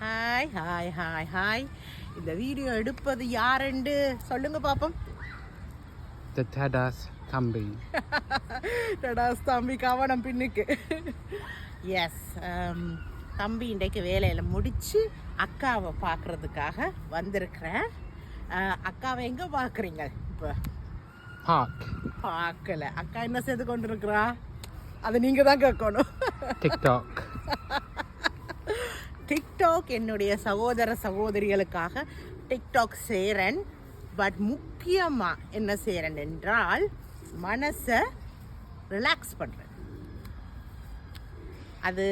Hi hi hi hi. இந்த video எடுப்பது யாருண்டு சொல்லுங்க பாப்போம். The Tadas தம்பி. டடாஸ் தம்பி கவனம் பின்னுக்கு. எஸ், தம்பி இன்றைக்கு வேலையில் முடித்து அக்காவை பார்க்குறதுக்காக வந்திருக்கிறேன். அக்காவை எங்கே பார்க்குறீங்க இப்போ? பார்க்கல. அக்கா என்ன செய்து கொண்டு இருக்கிறா? அதை நீங்கள் தான் கேட்கணும். டிக்டாக் என்னுடைய சகோதர சகோதரிகளுக்காக டிக்டாக் செய்கிறேன். பட் முக்கியமாக என்ன செய்கிறேன் என்றால் மனசை ரிலாக்ஸ் பண்ணுறேன். அது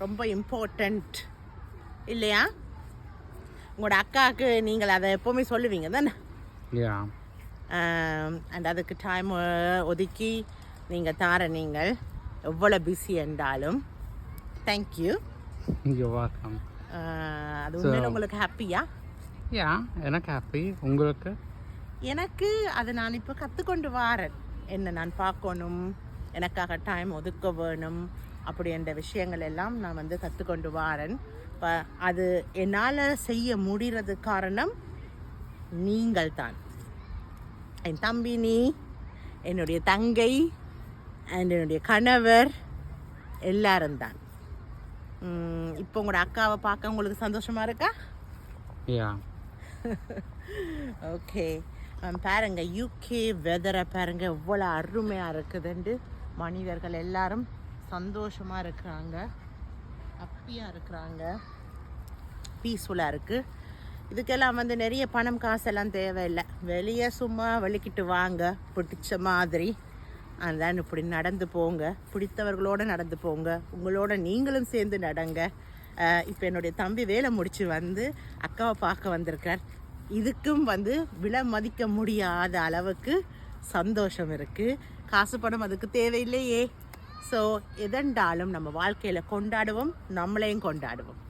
ரொம்ப இம்பார்ட்டண்ட் இல்லையா? உங்களோட அக்காவுக்கு நீங்கள் அதை எப்போவுமே சொல்லுவீங்க தானே? அண்ட் அதுக்கு டைம் ஒதுக்கி நீங்கள் தார நீங்கள் எவ்வளோ பிஸி என்றாலும் தேங்க்யூ. அது உண்மையில் உங்களுக்கு ஹாப்பியா? எனக்கு ஹாப்பி. உங்களுக்கு? எனக்கு அதை நான் இப்போ கற்றுக்கொண்டு வாரேன். என்ன நான் பார்க்கணும், எனக்காக டைம் ஒதுக்க வேணும், அப்படி என்ற விஷயங்கள் எல்லாம் நான் வந்து கற்றுக்கொண்டு வாரேன். இப்போ அது என்னால் செய்ய முடிகிறது காரணம் நீங்கள் தான். என் தம்பி, நீ, என்னுடைய தங்கை அண்ட் என்னுடைய கணவர் எல்லாரும் தான். இப்போ உங்களோட அக்காவை பார்க்க உங்களுக்கு சந்தோஷமா இருக்கா? ஓகே. பாருங்க, யூகே வெதரை பாருங்க எவ்வளோ அருமையாக இருக்குதுண்டு. மனிதர்கள் எல்லாரும் சந்தோஷமாக இருக்கிறாங்க, ஹாப்பியாக இருக்கிறாங்க, பீஸ்ஃபுல்லாக இருக்குது. இதுக்கெல்லாம் வந்து நிறைய பணம் காசெல்லாம் தேவையில்லை. வெளியே சும்மா வெளிக்கிட்டு வாங்க, பிடிச்ச மாதிரி அதான் இப்படி நடந்து போங்க, பிடித்தவர்களோடு நடந்து போங்க, உங்களோட நீங்களும் சேர்ந்து நடங்க. இப்போ என்னுடைய தம்பி வேலை முடித்து வந்து அக்காவை பார்க்க வந்திருக்கார். இதுக்கும் வந்து விலை மதிக்க முடியாத அளவுக்கு சந்தோஷம் இருக்குது. காசு பணம் அதுக்கு தேவையில்லையே. ஸோ எதென்றாலும் நம்ம வாழ்க்கையில் கொண்டாடுவோம், நம்மளையும் கொண்டாடுவோம்.